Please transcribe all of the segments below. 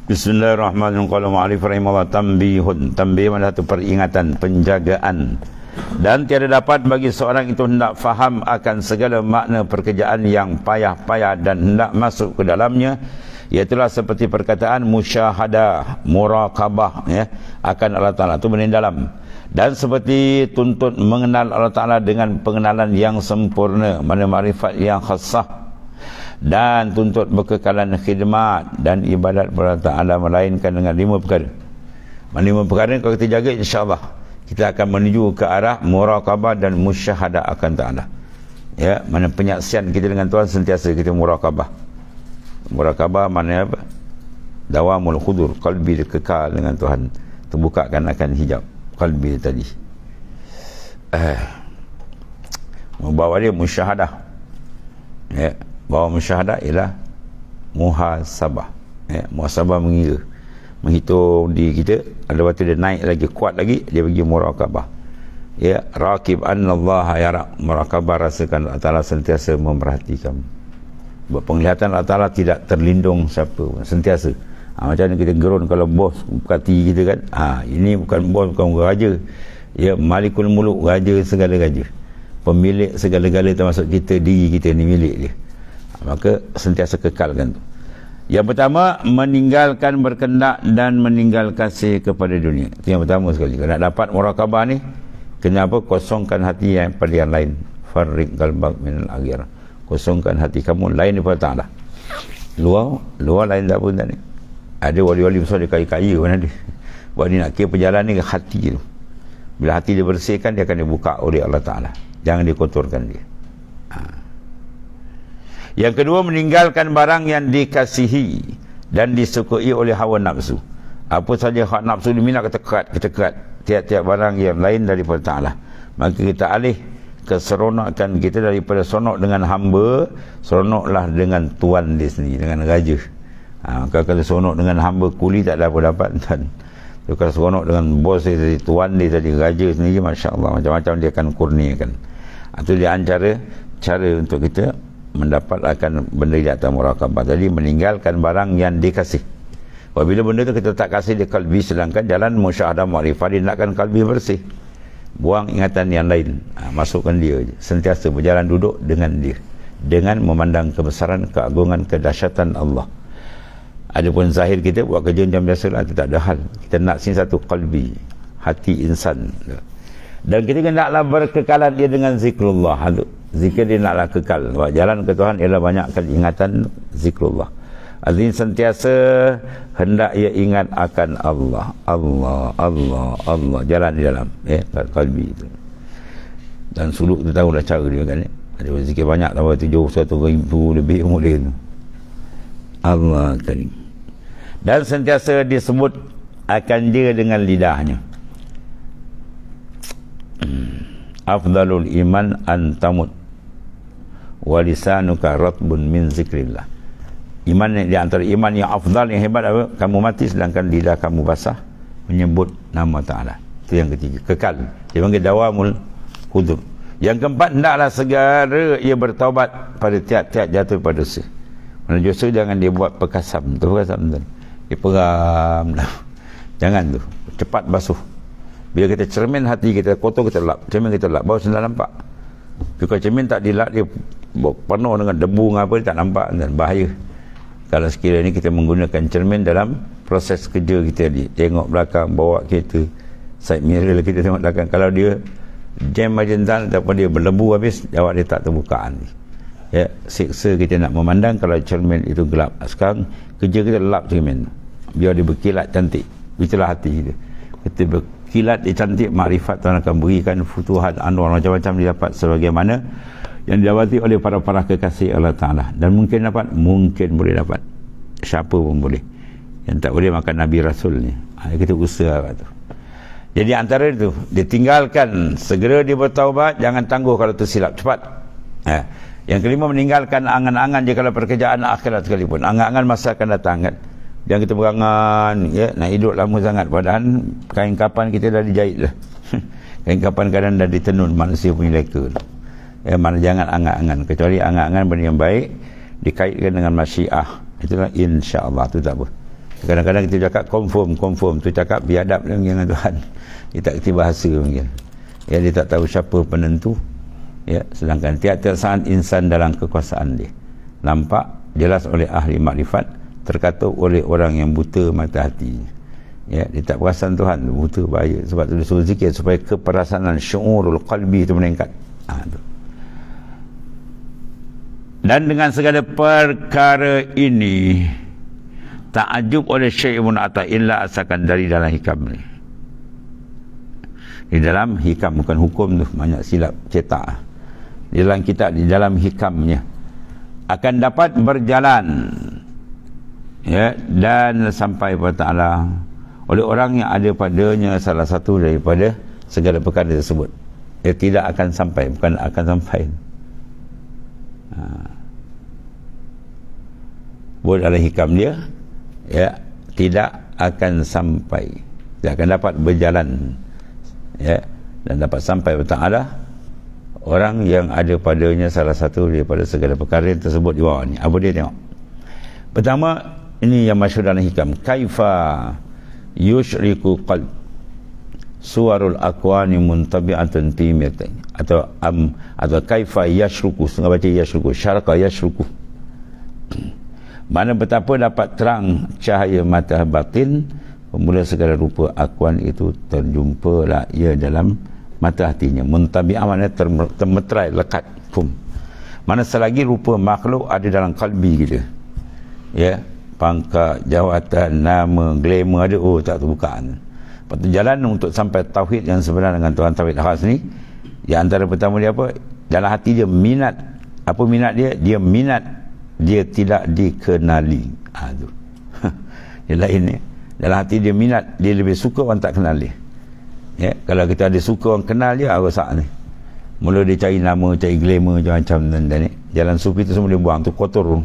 Bismillahirrahmanirrahim. Qala mu'allif rahimahullah, tanbihun. Tanbih mana satu peringatan, penjagaan. Dan tiada dapat bagi seorang itu hendak faham akan segala makna pekerjaan yang payah-payah dan hendak masuk ke dalamnya, iaitulah seperti perkataan musyahadah, muraqabah, ya, akan Allah Ta'ala, itu benar dalam. Dan seperti tuntut mengenal Allah Ta'ala dengan pengenalan yang sempurna, mana makrifat yang khasah, dan tuntut berkekalan khidmat dan ibadat kepada Allah Ta'ala, melainkan dengan 5 perkara. 5 perkara kalau kita jaga, insyaAllah kita akan menuju ke arah muraqabah dan musyahadah akan Ta'ala. Ya, mana penyaksian kita dengan Tuhan sentiasa kita muraqabah. Muraqabah mana apa? Dawamul khudur, qalbi kekal dengan Tuhan, terbukakan akan hijab qalbi tadi. Membawa dia musyahadah. Ya, bahawa musyahadah ialah muhasabah. Ya, muhasabah mengira, menghitung diri kita, ada waktu dia naik lagi, kuat lagi, dia pergi muraqabah. Ya, raqib annallaha yara, muraqabah, rasakan Allah Ta'ala sentiasa memerhatikan. Buat penglihatan Allah Ta'ala tidak terlindung siapa pun, sentiasa. Macam mana kita gerun kalau bos berkati kita kan, ini bukan bos, bukan raja. Ya, malikul muluk, raja segala raja, pemilik segala-gala, termasuk kita, diri kita ni milik dia. Maka sentiasa kekalkan tu. Yang pertama, meninggalkan berkendak dan meninggal kasih kepada dunia. Itu yang pertama sekali. Kalau nak dapat muraqabah ni, kena apa? Kosongkan hati yang pada yang lain. Farriq qalbak minal aghirah. Kosongkan hati kamu lain daripada Ta'ala. Luar lain tak pun tak ni. Ada wali-wali besar dia kaya-kaya mana dia. Buat dia nak kira perjalanan ni ke hati tu. Bila hati dia bersihkan, dia akan dibuka oleh Allah Ta'ala. Jangan dikotorkan dia. Yang kedua, meninggalkan barang yang dikasihi dan disukui oleh hawa nafsu. Apa saja hak nafsu diminat, kita kerat tiap-tiap barang yang lain daripada Ta'ala. Maka kita alih keseronokan kita daripada seronok dengan hamba, seronoklah dengan tuan dia sendiri, dengan raja. Kalau seronok dengan hamba kuli, tak ada apa dapat. Dan kalau seronok dengan bos dia tadi, tuan dia tadi, raja sendiri, Masya Allah, macam-macam dia akan kurniakan. Itu dia antara cara untuk kita mendapat akan benda di atas muraqabah tadi, meninggalkan barang yang dikasih. Apabila benda tu kita tak kasih di kalbi, sedangkan jalan musyahadah ma'rifah dia nakkan kalbi bersih, buang ingatan yang lain, masukkan dia je, sentiasa berjalan duduk dengan dia, dengan memandang kebesaran, keagungan, kedahsyatan Allah. Adapun zahir kita buat kerja macam biasalah, itu tak ada hal. Kita nak sini satu kalbi, hati insan. Dan kita hendaklah berkekalan dia dengan zikrullah. Zikir dia naklah kekal. Sebab jalan ke Tuhan ialah banyakkan ingatan zikrullah. Artinya sentiasa hendak ia ingat akan Allah. Allah, Allah, Allah. Jalan di dalam kalbi itu. Dan suluk tu tahu dah cara dia kan. Ada zikir banyak, tahu 71,000 lebih umur dia tu. Allah Karim. Dan sentiasa disebut akan dia dengan lidahnya. Afdalul iman antamut walisanuka ratbun min zikrillah. Iman di antara iman yang afdal, yang hebat apa? Kamu mati sedangkan lidah kamu basah menyebut nama Ta'ala. Itu yang ketiga, kekal. Dia panggil dawamul hudur. Yang keempat, hendaklah segera ia bertaubat pada tiap-tiap jatuh pada dosa. Mana dosa jangan dia buat perkasam. Tu perkasam tu. Dia peram dah. Jangan tu. Cepat basuh. Bila kita cermin hati kita kotor, kita lap. Cermin kita lap, baru senang nampak. Kalau cermin tak dilap, dia penuh dengan debu dengan apa, dia tak nampak, dan bahaya. Kalau sekiranya kita menggunakan cermin dalam proses kerja kita ni, tengok belakang, bawa kereta, side mirror kita tengok belakang, kalau dia jam majentan ataupun dia berlebu habis, jawab dia tak terbuka ni. Ya, siksa kita nak memandang kalau cermin itu gelap. Sekarang kerja kita lap cermin, biar dia berkilat cantik. Itulah hati kita. Kita berkilat dia cantik, makrifat Tuhan akan berikan futuhat, anwar, macam-macam didapat sebagaimana yang didapati oleh para kekasih Allah Ta'ala. Dan mungkin dapat, mungkin boleh dapat, siapa pun boleh. Yang tak boleh makan Nabi Rasul ni. Kita usaha tu. Jadi antara itu, ditinggalkan, segera dia bertaubat, jangan tangguh kalau tersilap, cepat. Yang kelima, meninggalkan angan-angan dia kalau pekerjaan akhirat sekalipun. Angan-angan masa akan datang kan. Jangan kita berangan, ya, nak hidup lama sangat. Padahal kain kapan kita dah dijahit dah. Kain kapan kadang dah ditenun manusia punya leka. Mana jangan angan-angan. Kecuali angan-angan benda yang baik, dikaitkan dengan masyiah. Itulah insya-Allah, tu tak apa. Kadang-kadang kita cakap confirm tu cakap biadab dengan Tuhan. Dia tak kerti bahasa mungkin. Ya, dia tak tahu siapa penentu. Ya, sedangkan tiap-tiap saat insan dalam kekuasaan dia nampak jelas oleh ahli makrifat, terkatuk oleh orang yang buta mata hati. Ya, dia tak perasan Tuhan, buta bahaya. Sebab tu dia suruh zikir supaya keperasanan syu'urul qalbi itu meningkat. Tu. Dan dengan segala perkara ini ta'ajub oleh Syekh Ibn Athaillah asalkan dari dalam hikam ni. Di dalam hikam, bukan hukum tu, banyak silap cetak. Di dalam kitab, di dalam hikamnya akan dapat berjalan, ya, dan sampai kepada Ta'ala oleh orang yang ada padanya salah satu daripada segala perkara tersebut. Dia tidak akan sampai, bukan akan sampai. Buat dalam hikam dia, ya, tidak akan sampai, tidak akan dapat berjalan, ya, dan dapat sampai kepada Ta'ala orang yang ada padanya salah satu daripada segala perkara yang tersebut di bawah ni. Apa dia tengok? Pertama, ini yang masyhur dalam hikam, kaifa yushriku qalb suwarul aqwani muntabi'atun fi mirtain, atau kaifa yashruku, setengah baca yashruku, syarqa yashruku. Mana betapa dapat terang cahaya mata batin pemula segala rupa akuan itu terjumpalah ia dalam mata hatinya. Muntabi'ah maknanya termeterai, lekat, mana selagi rupa makhluk ada dalam kalbi kita, ya, pangkat, jawatan, nama, glamour ada, tak terbukaan. Lepas tu jalan untuk sampai tauhid yang sebenar dengan Tuhan tauhid khas ni, yang antara pertama dia apa? Dalam hati dia minat. Apa minat dia? Dia minat dia tidak dikenali. Tu dia lain ni. Dalam hati dia minat, dia lebih suka orang tak kenal dia. Ya, kalau kita ada suka orang kenal dia, rosak ni. Mula dia cari nama, cari glamour macam-macam dan ni. Jalan sufi tu semua dia buang, tu kotor.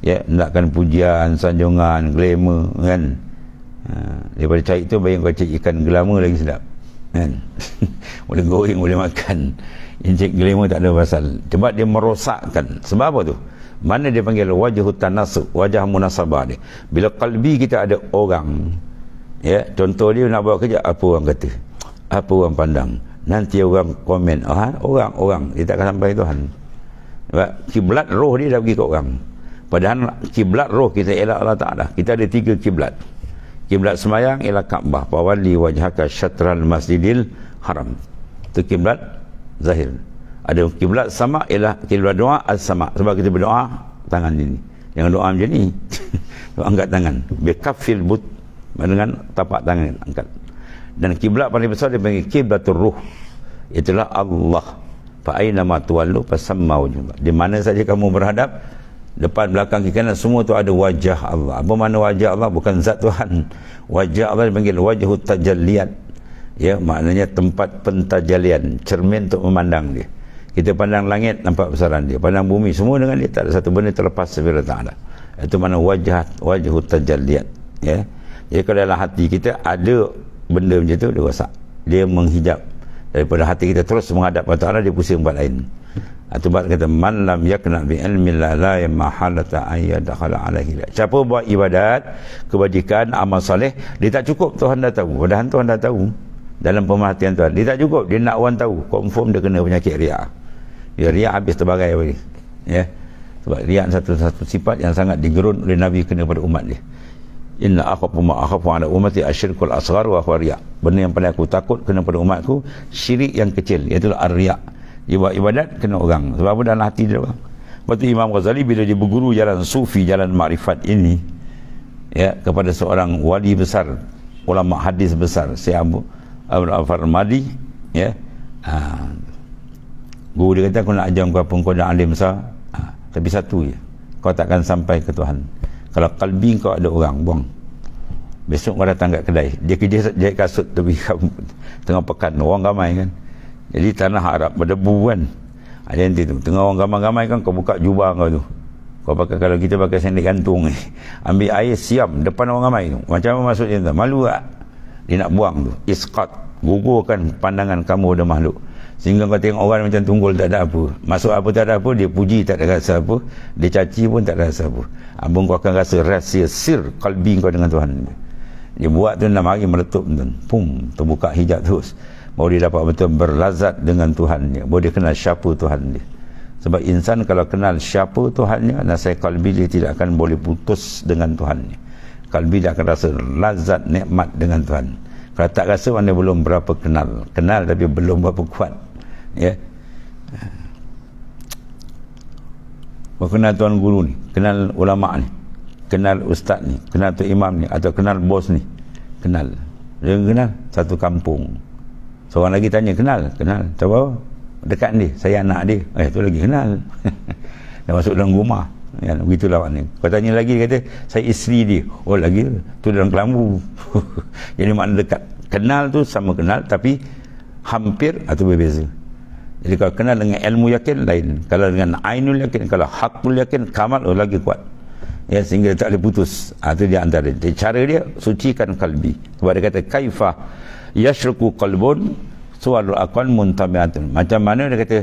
Ya, hendakkan pujian, sanjungan, glamour kan. Daripada cari tu bayang kau cari ikan glamour lagi sedap. Kan? Boleh goreng, boleh makan. Yang cari glamour tak ada pasal. Sebab dia merosakkan. Sebab apa tu? Mana dia panggil wajhut tanasuk, wajah munasabah dia. Bila kalbi kita ada orang, ya, contoh dia nak buat kerja, apa orang kata, apa orang pandang, nanti orang komen, orang dia tak akan sampai Tuhan. Sebab kiblat roh dia dah pergi ke orang. Padahal kiblat roh kita ialah Allah Ta'ala. Kita ada 3 kiblat. Kiblat sembahyang ialah Kaabah, fawalli wajhaka syatral masjidil haram, itu kiblat zahir. Ada kiblat sama ialah kiblat doa as-sama, sebab kita berdoa tangan ini, jangan doa macam ni. Doa angkat tangan, bikafil but, dengan tapak tangan angkat. Dan kiblat paling besar dia panggil kiblatur ruh, itulah Allah. Fa aina ma tuwallu fasamma wajhullah. Di mana saja kamu berhadap, depan, belakang, kiri kanan, semua tu ada wajah Allah. Apa makna wajah Allah? Bukan zat Tuhan. Wajah Allah dipanggil wajhut tajalliyat. Ya, maknanya tempat pentajalian, cermin untuk memandang dia. Kita pandang langit, nampak besaran dia. Pandang bumi, semua dengan dia. Tak ada satu benda terlepas daripada Ta'ala. Itu makna wajhut tajalliyat. Ya. Jadi kalau dalam hati kita ada benda macam tu, dia rosak. Dia menghijab. Daripada hati kita terus menghadap kepada Ta'ala, dia pusing tempat lain. Atau barat kata, man lam yakna bi ilmi la mahalata ayyadakhala alaihi. Siapa buat ibadat, kebajikan, amal soleh, dia tak cukup Tuhan dah tahu. Padahal Tuhan dah tahu dalam pemerhatian Tuhan. Dia tak cukup, dia nak orang tahu. Confirm dia kena penyakit riak. Dia riak habis terbagai bagi. Ya. Sebab riak satu sifat yang sangat digerun oleh Nabi kena pada umat dia. Inna akhafu ma akhafu ala ummati asyirkul asghar wa huwa riya. Benda yang paling aku takut kena pada umatku, syirik yang kecil, iaitu ar-riya. Dia buat ibadat kena orang. Sebab apa? Dalam hati dia orang. Lepas tu Imam Ghazali bila dia berguru jalan sufi, jalan makrifat ini, ya, kepada seorang wali besar, ulama hadis besar, Syekh Abu Al-Farmadi, ya. Guru dia kata, aku nak ajar kau apa, kau dah alim besar, tapi satu je, kau takkan sampai ke Tuhan kalau kalbi kau ada orang. Buang. Besok kau datang kat kedai, dia kerja jahit kasut tepi tengah pekan, orang ramai kan. Jadi tanah Arab berdebu kan, ada nanti tu tengah orang ramai-ramai kan, kau buka jubah kau tu, kau pakai, kalau kita pakai sendek gantung ni, ambil air siam depan orang ramai tu, macam apa maksudnya tu? Malu tak? Dia nak buang tu, isqat, gugurkan pandangan kamu ada makhluk. Sehingga kau tengok orang macam Tunggul tak ada apa, masuk apa tak ada apa, dia puji tak ada rasa apa, dia caci pun tak ada rasa apa. Abang kau akan rasa rahsia sir kalbi kau dengan Tuhan. Dia buat tu 6 hari meletup tu, pum, terbuka hijab terus, baru dia dapat betul berlazat dengan Tuhannya, baru dia kenal siapa Tuhan dia. Sebab insan kalau kenal siapa Tuhannya, nasai kalbi dia tidak akan boleh putus dengan Tuhannya. Kalbi dia akan rasa lazat nikmat dengan Tuhan. Kalau tak rasa, mana belum berapa kenal tapi belum berapa kuat, ya. Baru kenal tuan guru ni, kenal ulama ni, kenal ustaz ni, kenal tu imam ni, atau kenal bos ni, kenal. Dia kenal satu kampung. Seorang lagi tanya, kenal tahu dekat ni, saya anak dia, tu lagi kenal. Dah masuk dalam rumah, ya, begitulah maknanya. Kau tanya lagi, dia kata saya isteri dia, lagi tu dalam kelambu. Jadi makna dekat. Kenal tu sama kenal, tapi hampir atau berbeza. Jadi kalau kenal dengan ilmu yakin lain, kalau dengan ainul yakin, kalau hakul yakin, kamal lagi kuat, ya, sehingga tak boleh putus. Itu dia antara dia. Cara dia sucikan kalbi. Sebab dia kata kaifah yashruku qalbun sualul aqwan muntabi'atun. Macam mana dia kata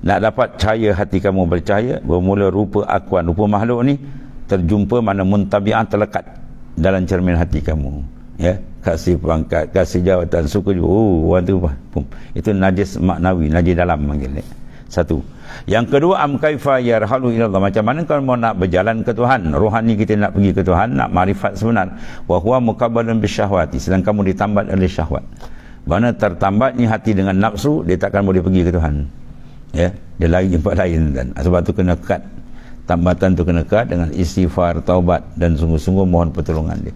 nak dapat cahaya hati kamu bercahaya, bermula rupa akwan, rupa makhluk ni terjumpa mana muntabi'at terlekat dalam cermin hati kamu, ya. Kasih pangkat, kasih jawatan, suka juga, orang tu itu najis maknawi, najis dalam panggil. Satu. Yang kedua, am kaifa yarhalu ila Allah. Macam mana kalau mau nak berjalan ke Tuhan, rohani kita nak pergi ke Tuhan, nak marifat sebenar, wa huwa muqabbalun bisyahwati, sedang kamu ditambat oleh syahwat. Mana tertambatnya hati dengan nafsu, dia takkan boleh pergi ke Tuhan, ya, dia lari tempat lain. Dan sebab tu kena kat, tambatan tu kena kat dengan istighfar, taubat, dan sungguh-sungguh mohon pertolongan dia.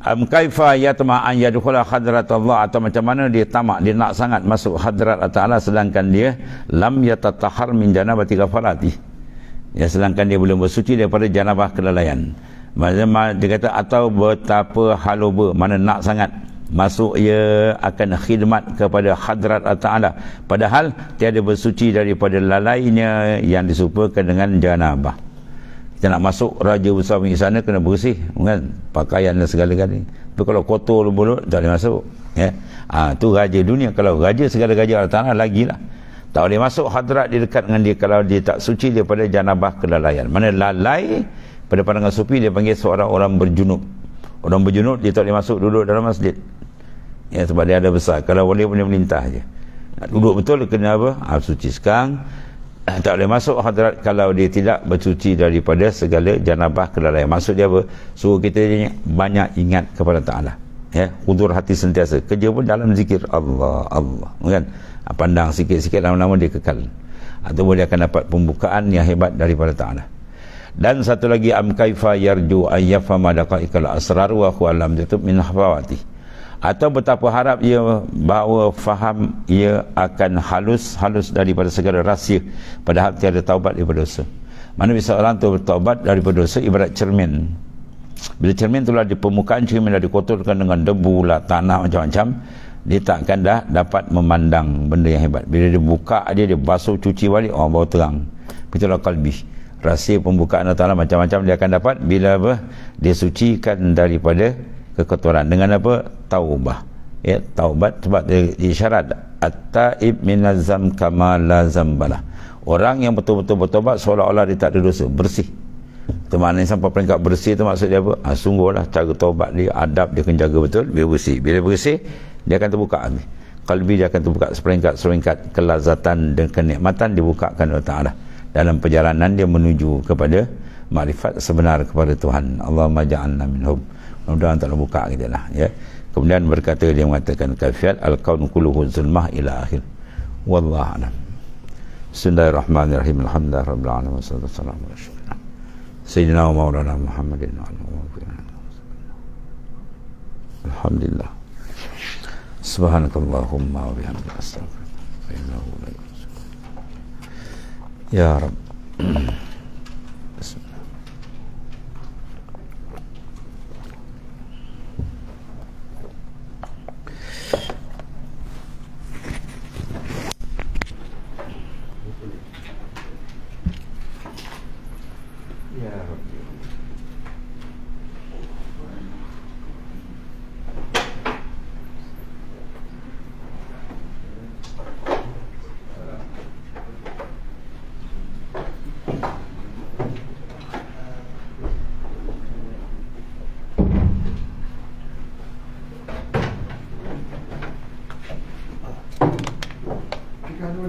Am kaifa yatma'an yadkhula hadrat Allah, atau macam mana dia tamak, dia nak sangat masuk hadrat Allah Ta'ala, sedangkan dia lam yatatahhar min janabati ghafalati, ya, sedangkan dia belum bersuci daripada janabah kelalaian. Maksudnya dia kata, atau betapa haluba, mana nak sangat masuk ia akan khidmat kepada hadrat Allah Ta'ala, padahal tiada bersuci daripada lalainya yang disupakan dengan janabah. Kita nak masuk raja besar pergi sana, kena bersih, kan, pakaian dan segala-galanya. Tapi kalau kotor mulut, tak boleh masuk, ya. Tu raja dunia. Kalau raja segala-gala Allah Ta'ala, lagilah tak boleh masuk hadrat dia, dekat dengan dia kalau dia tak suci daripada janabah kelalaian. Mana lalai pada pandangan sufi, dia panggil seorang orang berjunub. Orang berjunub dia tak boleh masuk duduk dalam masjid, ya, sebab dia ada besar. Kalau boleh melintah je. Nak duduk betul kena apa? Suci. Sekarang tak boleh masuk hadrat kalau dia tidak bersuci daripada segala janabah kelalaian. Maksud dia apa? Suruh kita banyak ingat kepada Ta'ala, ya, hudur hati sentiasa, kerja pun dalam zikir Allah, kan, pandang sikit-sikit, lama-lama dia kekal, ataupun dia akan dapat pembukaan yang hebat daripada Ta'ala. Dan satu lagi, am kaifa yarju ayyafama daqaiqal asrar wa huwa lam yatub min hafawati, atau betapa harap ia bahawa faham ia akan halus daripada segala rahsia, padahal tiada taubat daripada dosa. Mana bisa orang tu bertaubat daripada dosa, ibarat cermin. Bila cermin itulah di permukaan cermin dah dikotorkan dengan debu lah, tanah, macam-macam, dia tak akan dah dapat memandang benda yang hebat. Bila dia buka dia basuh, cuci balik, baru terang. Itulah kalbi. Rahsia pembukaan Allah Ta'ala macam-macam dia akan dapat bila apa? Dia sucikan daripada kekotoran dengan apa? Taubah, ya, taubat. Sebab dia isyarat at-taib minazam kama la zambalah, orang yang betul-betul bertobat seolah-olah dia tak ada dosa, bersih. Itu maknanya sampai peringkat bersih tu maksud dia apa? Sungguhlah cara taubat dia, adab dia akan jaga betul, biar bersih. Bila bersih, dia akan terbuka habis. Kalbi dia akan terbuka seperingkat kelazatan dan kenikmatan dibukakan oleh Ta'ala dalam perjalanan dia menuju kepada makrifat sebenar kepada Tuhan. Allahumma ja'alna minhum. Mudah-mudahan tak buka kita lah, ya. Kemudian berkata, dia mengatakan kafiat al-kaun kulluhu zulmah ila akhir. Wallahu a'lam. Bismillahirrahmanirrahim. Alhamdulillah rabbil alamin. Wassalatu wassalamu ala rasulillah sayyidina wa maulana Muhammadin wa ala alihi. Alhamdulillah. Subhanakallahumma wa bihamdika astaghfiruka wa atubu ilaik. Ya Rabb. Kalau